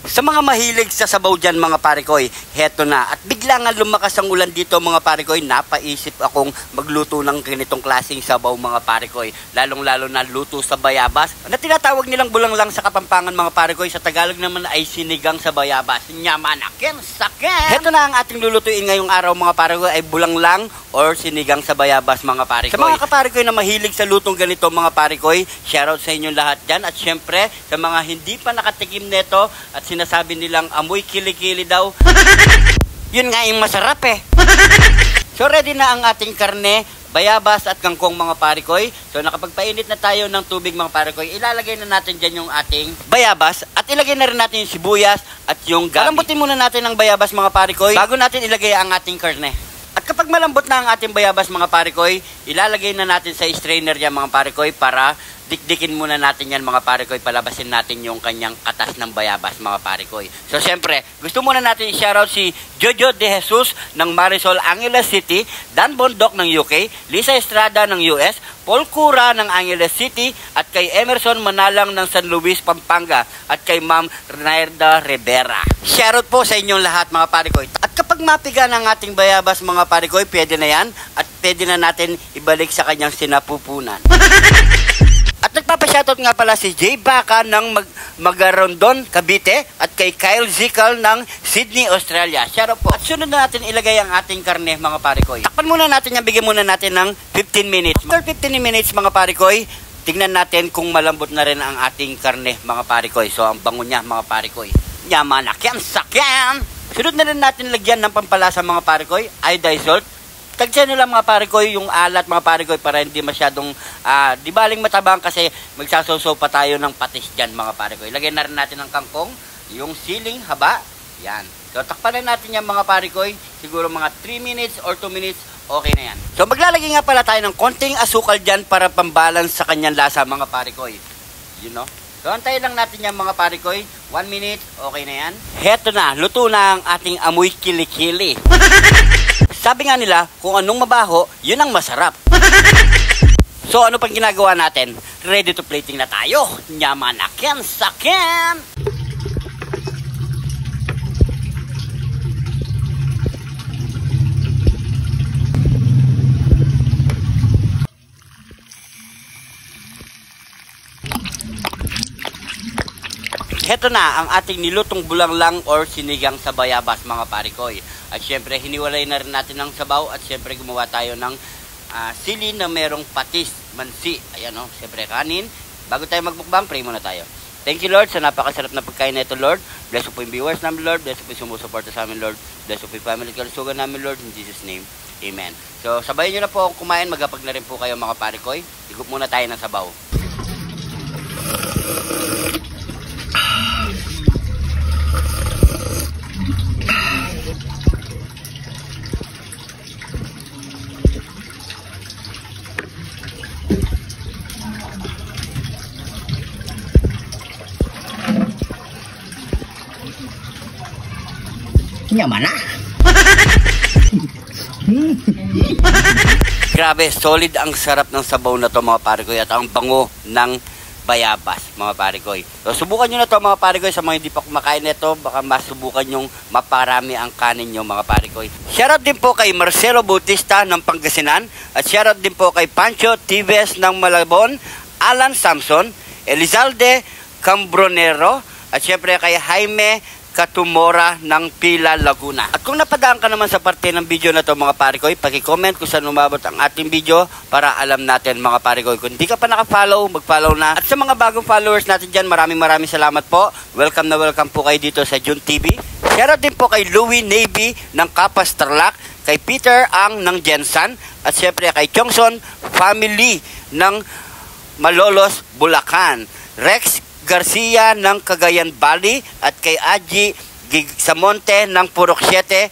Sa mga mahilig sa sabaw dyan mga pare koy, heto na. At bigla nga lumakas ang ulan dito mga pare koy, napaisip akong magluto ng ganitong klaseng sabaw mga pare koy. Lalong-lalo na luto sa bayabas, na tinatawag nilang bulanglang sa Kapampangan mga pare koy. Sa Tagalog naman ay sinigang sa bayabas. Nyamanakin, sakin! Heto na ang ating lulutuin ngayong araw mga pare koy, ay bulanglang or sinigang sa bayabas mga pare koy. Sa mga kapare koy na mahilig sa lutong ganito mga pare koy, shoutout sa inyong lahat dyan. At syempre, sa mga hindi pa nakatikim neto at sinasabi nilang amoy kilikili daw, yun nga yung masarap eh. So ready na ang ating karne, bayabas at kangkong mga pare koy. So nakapagpainit na tayo ng tubig mga pare koy, ilalagay na natin dyan yung ating bayabas at ilagay na rin natin yung sibuyas at yung gabi. Palambutin muna natin ang bayabas mga pare koy bago natin ilagay ang ating karne. At kapag malambot na ang ating bayabas mga pare koy, ilalagay na natin sa strainer yan mga pare koy para dikdikin muna natin yan mga pare koy, palabasin natin yung kanyang katas ng bayabas mga pare koy. So syempre, gusto muna natin i-shoutout si Jojo De Jesus ng Marisol, Angeles City, Dan Bondok ng UK, Lisa Estrada ng US, Paul Cura ng Angeles City, at kay Emerson Manalang ng San Luis, Pampanga, at kay Ma'am Renarda Rivera. Shoutout po sa inyong lahat mga pare koy. At kapag mapiga ng ating bayabas mga pare koy, pwede na yan at pwede na natin ibalik sa kanyang sinapupunan. At nagpapashoutout nga pala si Jay Baka ng Magarondon, Cavite, at kay Kyle Zikal ng Sydney, Australia. Shoutout po. At sunod na natin ilagay ang ating karne mga pare koy. Takpan muna natin yan, bigyan muna natin ng 15 minutes. After 15 minutes mga pare koy, tignan natin kung malambot na rin ang ating karne mga pare koy. So ang bango niya mga pare koy, nyamanak yan, sakyan! Sunod na rin natin lagyan ng pampalasa mga pare koy, iodized salt. Tagsiyan nyo lang mga pare koy yung alat mga pare koy para hindi masyadong di baling matabang kasi magsasoso pa tayo ng patis dyan mga pare koy. Lagyan na rin natin ng kangkong, yung siling haba, yan. So takpan na natin yan mga pare koy, siguro mga 3 minutes or 2 minutes, okay na yan. So maglalagay nga pala tayo ng konting asukal dyan para pambalance sa kanyang lasa mga pare koy. You know? So antayin lang natin yan mga pare koy, 1 minute, okay na yan. Heto na, luto na ang ating amoy kilikili. Sabi nga nila, kung anong mabaho, yun ang masarap. So ano pang ginagawa natin? Ready to plating na tayo. Nyamanakin, sakin! Heto na ang ating nilutong bulanglang or sinigang sa bayabas mga pare koy. At syempre hiniwalay na rin natin ng sabaw at syempre gumawa tayo ng sili na merong patis, mansi. Ayan o, syempre kanin. Bago tayo magbukbang, pray muna tayo. Thank you Lord sa napakasarap na pagkain na ito Lord. Bless po yung viewers namin Lord. Bless po yung sumusuporta sa amin Lord. Bless po yung family kalusugan namin Lord. In Jesus name, Amen. So sabayin nyo na po akong kumain. Magapag na rin po kayo mga pare koy. Higup muna tayo ng sabaw. Yaman na. Grabe, solid ang sarap ng sabaw na to mga pare koy at ang bango ng bayabas mga pare koy. So subukan nyo na to mga pare koy, sa mga hindi pa kumakain nito, baka masubukan nyong maparami ang kanin nyo mga pare koy. Shoutout din po kay Marcelo Bautista ng Pangasinan at shoutout din po kay Pancho Tives ng Malabon, Alan Samson, Elizalde Cambronero at syempre kay Jaime Katumora ng Pila, Laguna. At kung napadaan ka naman sa parte ng video na to mga pare koy, paki-comment kung saan umabot ang ating video para alam natin mga pare koy. Kung hindi ka pa naka-follow, mag-follow na. At sa mga bagong followers natin dyan, maraming salamat po. Welcome na welcome po kayo dito sa June TV. Shoutout din po kay Louie Navy ng Kapas Tarlac, kay Peter Ang ng Jensan, at syempre kay Chongson Family ng Malolos, Bulacan, Rex Garcia ng Cagayan Valley, at kay Aji Samonte ng Purok 7,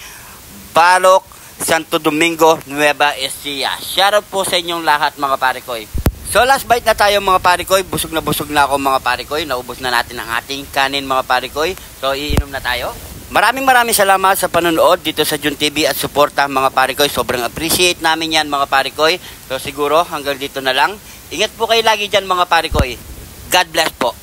Balok, Santo Domingo, Nueva Ecija. Shoutout po sa inyong lahat mga pare koy. So last bite na tayo mga pare koy. Busog na ako mga pare koy. Naubos na natin ang ating kanin mga pare koy. So iinom na tayo. Maraming salamat sa panonood dito sa June TV at suporta mga pare koy. Sobrang appreciate namin yan mga pare koy. So siguro hanggang dito na lang. Ingat po kayo lagi dyan mga pare koy. God bless po.